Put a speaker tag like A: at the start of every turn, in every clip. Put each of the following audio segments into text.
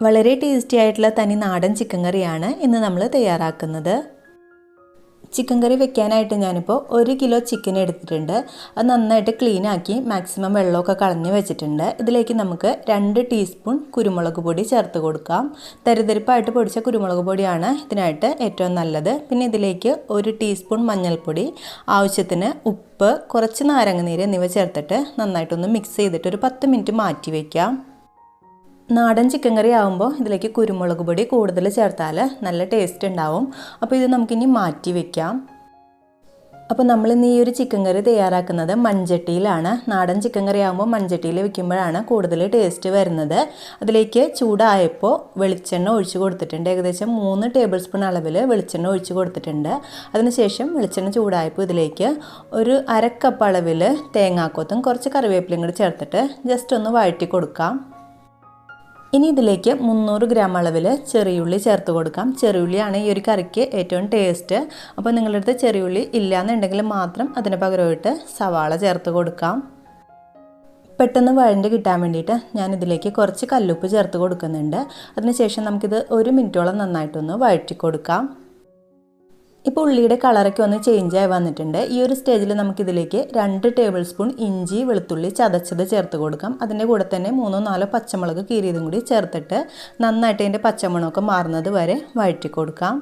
A: വളരെ ടേസ്റ്റി ആയിട്ടുള്ള തനി നാടൻ ചിക്കൻ കറിയാണ് ഇന്ന് നമ്മൾ തയ്യാറാക്കുന്നത്. ചിക്കൻ കറി വെക്കാനായിട്ട് ഞാനിപ്പോൾ 1 കിലോ ചിക്കൻ എടുത്തിട്ടുണ്ട്. അത് നന്നായിട്ട് ക്ലീൻ ആക്കി മാക്സിമം വെള്ളമൊക്കെ കളഞ്ഞ് വെച്ചിട്ടുണ്ട്. ഇതിലേക്ക് നമുക്ക് 2 ടീസ്പൂൺ കുരുമുളക് പൊടി ചേർത്ത് കൊടുക്കാം. തരിതരിപ്പായിട്ട് പൊടിച്ച കുരുമുളക് പൊടിയാണ് ഇതിനായിട്ട് ഏറ്റവും നല്ലത്. പിന്നെ ഇതിലേക്ക് 1 ടീസ്പൂൺ മഞ്ഞൾപ്പൊടി, ആവശ്യത്തിന് ഉപ്പ്, കുറച്ച് നാരങ്ങനീര് എന്നിവ ചേർത്തിട്ട് നന്നായിട്ടൊന്ന് മിക്സ് ചെയ്തിട്ട് ഒരു 10 മിനിറ്റ് മാറ്റി വയ്ക്കാം. നാടൻ ചിക്കൻ കറി ആകുമ്പോൾ ഇതിലേക്ക് കുരുമുളക് പൊടി കൂടുതൽ ചേർത്താൽ നല്ല ടേസ്റ്റ് ഉണ്ടാവും. അപ്പോൾ ഇത് നമുക്കിനി മാറ്റി വയ്ക്കാം. അപ്പോൾ നമ്മളിന്ന് ഈ ഒരു ചിക്കൻ കറി തയ്യാറാക്കുന്നത് മൺചട്ടിയിലാണ്. നാടൻ ചിക്കൻ കറി ആകുമ്പോൾ മൺചട്ടിയിൽ വെക്കുമ്പോഴാണ് കൂടുതൽ ടേസ്റ്റ് വരുന്നത്. അതിലേക്ക് ചൂടായപ്പോൾ വെളിച്ചെണ്ണ ഒഴിച്ച് കൊടുത്തിട്ടുണ്ട്. ഏകദേശം 3 ടേബിൾ സ്പൂൺ അളവിൽ വെളിച്ചെണ്ണ ഒഴിച്ച് കൊടുത്തിട്ടുണ്ട്. അതിനുശേഷം വെളിച്ചെണ്ണ ചൂടായപ്പോൾ ഇതിലേക്ക് ഒരു 1/2 കപ്പ് അളവിൽ തേങ്ങാക്കൊത്തും കുറച്ച് കറിവേപ്പിലയും കൂടി ചേർത്തിട്ട് ജസ്റ്റ് ഒന്ന് വഴറ്റി കൊടുക്കാം. ഇനി ഇതിലേക്ക് 300 ഗ്രാം അളവിൽ ചെറിയുള്ളി ചേർത്ത് കൊടുക്കാം. ചെറിയുള്ളിയാണ് ഈ ഒരു കറിക്ക് ഏറ്റവും ടേസ്റ്റ്. അപ്പോൾ നിങ്ങളുടെ അടുത്ത് ചെറിയുള്ളി ഇല്ലയെന്നുണ്ടെങ്കിൽ മാത്രം അതിന് പകരമായിട്ട് സവാള ചേർത്ത് കൊടുക്കാം. പെട്ടെന്ന് വഴണ്ട് കിട്ടാൻ വേണ്ടിയിട്ട് ഞാനിതിലേക്ക് കുറച്ച് കല്ലുപ്പ് ചേർത്ത് കൊടുക്കുന്നുണ്ട്. അതിനുശേഷം നമുക്കിത് 1 മിനിറ്റോളം നന്നായിട്ടൊന്ന് വഴറ്റി കൊടുക്കാം. ഇപ്പോൾ ഉള്ളിയുടെ കളറൊക്കെ ഒന്ന് ചേഞ്ചായി വന്നിട്ടുണ്ട്. ഈ ഒരു സ്റ്റേജിൽ നമുക്കിതിലേക്ക് 2 ടേബിൾ സ്പൂൺ ഇഞ്ചി വെളുത്തുള്ളി ചതച്ചത് ചേർത്ത് കൊടുക്കാം. അതിൻ്റെ കൂടെ തന്നെ 3-4 പച്ചമുളക് കീറിയതും കൂടി ചേർത്തിട്ട് നന്നായിട്ട് അതിൻ്റെ പച്ചമണമൊക്കെ മാറുന്നത് വരെ വഴറ്റി കൊടുക്കാം.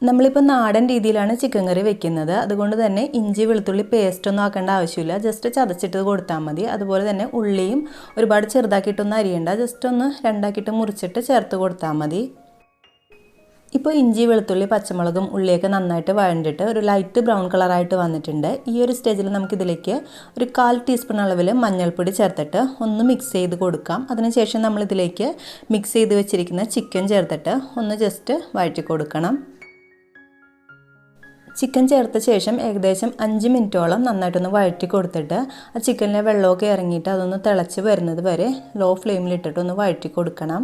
A: നമ്മളിപ്പോൾ നാടൻ രീതിയിലാണ് ചിക്കൻ കറി വെക്കുന്നത്. അതുകൊണ്ട് തന്നെ ഇഞ്ചി വെളുത്തുള്ളി പേസ്റ്റൊന്നും ആക്കേണ്ട ആവശ്യമില്ല. ജസ്റ്റ് ചതച്ചിട്ട് കൊടുത്താൽ മതി. അതുപോലെ തന്നെ ഉള്ളിയും ഒരുപാട് ചെറുതാക്കിയിട്ടൊന്നും അരിയണ്ട. ജസ്റ്റ് ഒന്ന് 2ആക്കിയിട്ട് മുറിച്ചിട്ട് ചേർത്ത് കൊടുത്താൽ മതി. ഇപ്പോൾ ഇഞ്ചി വെളുത്തുള്ളി പച്ചമുളകും ഉള്ളിയൊക്കെ നന്നായിട്ട് വഴണ്ടിട്ട് ഒരു ലൈറ്റ് ബ്രൗൺ കളറായിട്ട് വന്നിട്ടുണ്ട്. ഈ ഒരു സ്റ്റേജിൽ നമുക്കിതിലേക്ക് ഒരു 1/4 ടീസ്പൂൺ അളവിൽ മഞ്ഞൾപ്പൊടി ചേർത്തിട്ട് ഒന്ന് മിക്സ് ചെയ്ത് കൊടുക്കാം. അതിനുശേഷം നമ്മളിതിലേക്ക് മിക്സ് ചെയ്ത് വെച്ചിരിക്കുന്ന ചിക്കൻ ചേർത്തിട്ട് ഒന്ന് ജസ്റ്റ് വഴറ്റി കൊടുക്കണം. ചിക്കൻ ചേർത്ത ശേഷം ഏകദേശം 5 മിനിറ്റോളം നന്നായിട്ടൊന്ന് വഴറ്റി കൊടുത്തിട്ട് ആ ചിക്കനിലെ വെള്ളമൊക്കെ ഇറങ്ങിയിട്ട് അതൊന്ന് തിളച്ച് വരുന്നത് വരെ ലോ ഫ്ലെയിമിലിട്ടിട്ട് ഒന്ന് വഴറ്റി കൊടുക്കണം.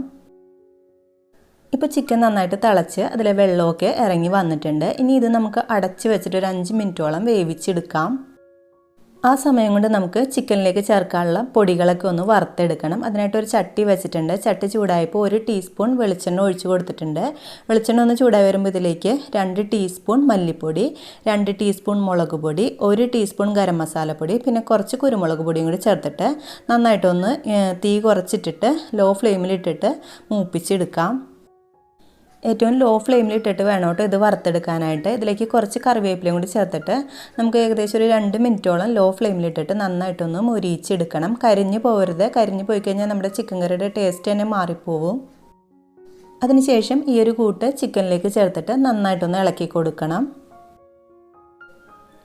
A: ഇപ്പോൾ ചിക്കൻ നന്നായിട്ട് തിളച്ച് അതിലെ വെള്ളമൊക്കെ ഇറങ്ങി വന്നിട്ടുണ്ട്. ഇനി ഇത് നമുക്ക് അടച്ച് വെച്ചിട്ട് ഒരു 5 മിനിറ്റോളം വേവിച്ചെടുക്കാം. ആ സമയം കൊണ്ട് നമുക്ക് ചിക്കനിലേക്ക് ചേർക്കാനുള്ള പൊടികളൊക്കെ ഒന്ന് വറുത്തെടുക്കണം. അതിനായിട്ട് ഒരു ചട്ടി വെച്ചിട്ടുണ്ട്. ചട്ടി ചൂടായപ്പോൾ 1 ടീസ്പൂൺ വെളിച്ചെണ്ണ ഒഴിച്ച് കൊടുത്തിട്ടുണ്ട്. വെളിച്ചെണ്ണ ഒന്ന് ചൂടായി വരുമ്പോൾ ഇതിലേക്ക് 2 ടീസ്പൂൺ മല്ലിപ്പൊടി, 2 ടീസ്പൂൺ മുളക് പൊടി, 1 ടീസ്പൂൺ ഗരം മസാലപ്പൊടി, പിന്നെ കുറച്ച് കുരുമുളക് പൊടിയും കൂടി ചേർത്തിട്ട് നന്നായിട്ടൊന്ന് തീ കുറച്ചിട്ടിട്ട് ലോ ഫ്ലെയിമിലിട്ടിട്ട് മൂപ്പിച്ചെടുക്കാം. ഏറ്റവും ലോ ഫ്ലെയിമിലിട്ടിട്ട് വേണം കേട്ടോ ഇത് വറുത്തെടുക്കാനായിട്ട്. ഇതിലേക്ക് കുറച്ച് കറിവേപ്പിലയും കൂടി ചേർത്തിട്ട് നമുക്ക് ഏകദേശം ഒരു 2 മിനിറ്റോളം ലോ ഫ്ലെയിമിലിട്ടിട്ട് നന്നായിട്ടൊന്ന് മൊരിയിച്ചെടുക്കണം. കരിഞ്ഞു പോകരുത്. കരിഞ്ഞു പോയി കഴിഞ്ഞാൽ നമ്മുടെ ചിക്കൻ കറിയുടെ ടേസ്റ്റ് തന്നെ മാറിപ്പോവും. അതിനുശേഷം ഈ ഒരു കൂട്ട് ചിക്കനിലേക്ക് ചേർത്തിട്ട് നന്നായിട്ടൊന്ന് ഇളക്കി കൊടുക്കണം.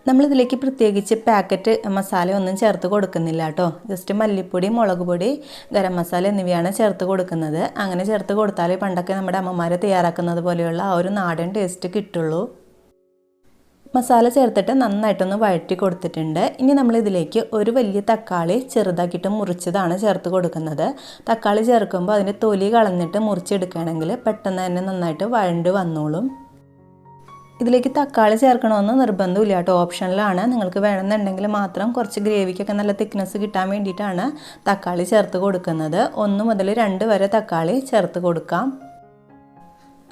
A: നമ്മളിതിലേക്ക് പ്രത്യേകിച്ച് പാക്കറ്റ് മസാല ഒന്നും ചേർത്ത് കൊടുക്കുന്നില്ല കേട്ടോ. ജസ്റ്റ് മല്ലിപ്പൊടി, മുളക് പൊടി, ഗരം മസാല എന്നിവയാണ് ചേർത്ത് കൊടുക്കുന്നത്. അങ്ങനെ ചേർത്ത് കൊടുത്താലേ പണ്ടൊക്കെ നമ്മുടെ അമ്മമാർ തയ്യാറാക്കുന്നത് പോലെയുള്ള ആ ഒരു നാടൻ ടേസ്റ്റ് കിട്ടുള്ളൂ. മസാല ചേർത്തിട്ട് നന്നായിട്ടൊന്ന് വഴറ്റി കൊടുത്തിട്ടുണ്ട്. ഇനി നമ്മളിതിലേക്ക് ഒരു വലിയ തക്കാളി ചെറുതാക്കിയിട്ട് മുറിച്ചതാണ് ചേർത്ത് കൊടുക്കുന്നത്. തക്കാളി ചേർക്കുമ്പോൾ അതിൻ്റെ തൊലി കളഞ്ഞിട്ട് മുറിച്ചെടുക്കുകയാണെങ്കിൽ പെട്ടെന്ന് തന്നെ നന്നായിട്ട് വഴണ്ട് വന്നോളും. ഇതിലേക്ക് തക്കാളി ചേർക്കണമെന്ന് നിർബന്ധമില്ല കേട്ടോ. ഓപ്ഷനിലാണ്. നിങ്ങൾക്ക് വേണമെന്നുണ്ടെങ്കിൽ മാത്രം കുറച്ച് ഗ്രേവിക്കൊക്കെ നല്ല തിക്നെസ് കിട്ടാൻ വേണ്ടിയിട്ടാണ് തക്കാളി ചേർത്ത് കൊടുക്കുന്നത്. 1 മുതൽ 2 വരെ തക്കാളി ചേർത്ത് കൊടുക്കാം.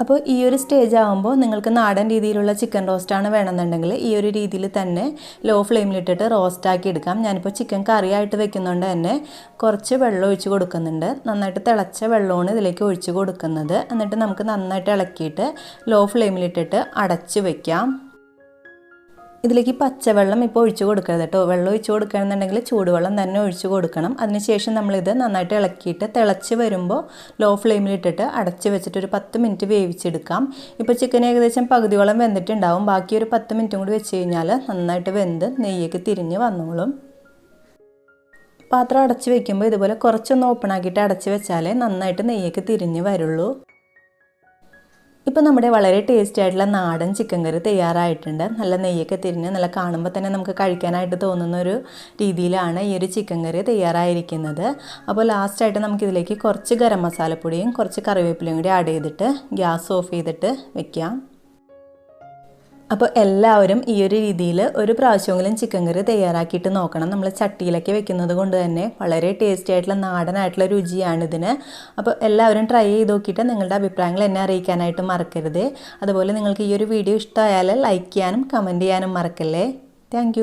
A: അപ്പോൾ ഈ ഒരു സ്റ്റേജ് ആകുമ്പോൾ നിങ്ങൾക്ക് നാടൻ രീതിയിലുള്ള ചിക്കൻ റോസ്റ്റാണ് വേണമെന്നുണ്ടെങ്കിൽ ഈ ഒരു രീതിയിൽ തന്നെ ലോ ഫ്ലെയിമിലിട്ടിട്ട് റോസ്റ്റാക്കി എടുക്കാം. ഞാനിപ്പോൾ ചിക്കൻ കറിയായിട്ട് വെക്കുന്നതുകൊണ്ട് തന്നെ കുറച്ച് വെള്ളം ഒഴിച്ച് കൊടുക്കുന്നുണ്ട്. നന്നായിട്ട് തിളച്ച വെള്ളമാണ് ഇതിലേക്ക് ഒഴിച്ച് കൊടുക്കുന്നത്. എന്നിട്ട് നമുക്ക് നന്നായിട്ട് ഇളക്കിയിട്ട് ലോ ഫ്ലെയിമിലിട്ടിട്ട് അടച്ച് വയ്ക്കാം. ഇതിലേക്ക് പച്ചവെള്ളം ഇപ്പോൾ ഒഴിച്ച് കൊടുക്കരുത് കേട്ടോ. വെള്ളം ഒഴിച്ച് കൊടുക്കുകയാണെന്നുണ്ടെങ്കിൽ ചൂടുവെള്ളം തന്നെ ഒഴിച്ച് കൊടുക്കണം. അതിനുശേഷം നമ്മളിത് നന്നായിട്ട് ഇളക്കിയിട്ട് തിളച്ച് വരുമ്പോൾ ലോ ഫ്ലെയിമിലിട്ടിട്ട് അടച്ച് വെച്ചിട്ട് ഒരു 10 മിനിറ്റ് വേവിച്ചെടുക്കാം. ഇപ്പോൾ ചിക്കൻ ഏകദേശം പകുതിയോളം വെന്തിട്ടുണ്ടാവും. ബാക്കി ഒരു 10 മിനിറ്റും കൂടി വെച്ച് കഴിഞ്ഞാൽ നന്നായിട്ട് വെന്ത് നെയ്യൊക്കെ തിരിഞ്ഞ് വന്നോളും. പാത്രം അടച്ച് വയ്ക്കുമ്പോൾ ഇതുപോലെ കുറച്ചൊന്ന് ഓപ്പൺ ആക്കിയിട്ട് അടച്ച് വെച്ചാലേ നന്നായിട്ട് നെയ്യൊക്കെ തിരിഞ്ഞ് വരുള്ളൂ. ഇപ്പോൾ നമ്മുടെ വളരെ ടേസ്റ്റി ആയിട്ടുള്ള നാടൻ ചിക്കൻ കറി തയ്യാറായിട്ടുണ്ട്. നല്ല നെയ്യൊക്കെ തിരിഞ്ഞ് നല്ല കാണുമ്പോൾ തന്നെ നമുക്ക് കഴിക്കാനായിട്ട് തോന്നുന്ന ഒരു രീതിയിലാണ് ഈ ഒരു ചിക്കൻ കറി തയ്യാറായിരിക്കുന്നത്. അപ്പോൾ ലാസ്റ്റായിട്ട് നമുക്കിതിലേക്ക് കുറച്ച് ഗരം മസാലപ്പൊടിയും കുറച്ച് കറിവേപ്പിലയും കൂടി ആഡ് ചെയ്തിട്ട് ഗ്യാസ് ഓഫ് ചെയ്തിട്ട് വെക്കാം. അപ്പോൾ എല്ലാവരും ഈ ഒരു രീതിയിൽ ഒരു പ്രാവശ്യമെങ്കിലും ചിക്കൻ കറി തയ്യാറാക്കിയിട്ട് നോക്കണം. നമ്മൾ ചട്ടിയിലൊക്കെ വെക്കുന്നത് കൊണ്ട് തന്നെ വളരെ ടേസ്റ്റി ആയിട്ടുള്ള നാടനായിട്ടുള്ള രുചിയാണ് ഇതിന്. അപ്പോൾ എല്ലാവരും ട്രൈ ചെയ്ത് നോക്കിയിട്ട് നിങ്ങളുടെ അഭിപ്രായങ്ങൾ എന്നെ അറിയിക്കാനായിട്ട് മറക്കരുത്. അതുപോലെ നിങ്ങൾക്ക് ഈ ഒരു വീഡിയോ ഇഷ്ടമായാൽ ലൈക്ക് ചെയ്യാനും കമൻറ്റ് ചെയ്യാനും മറക്കല്ലേ. താങ്ക്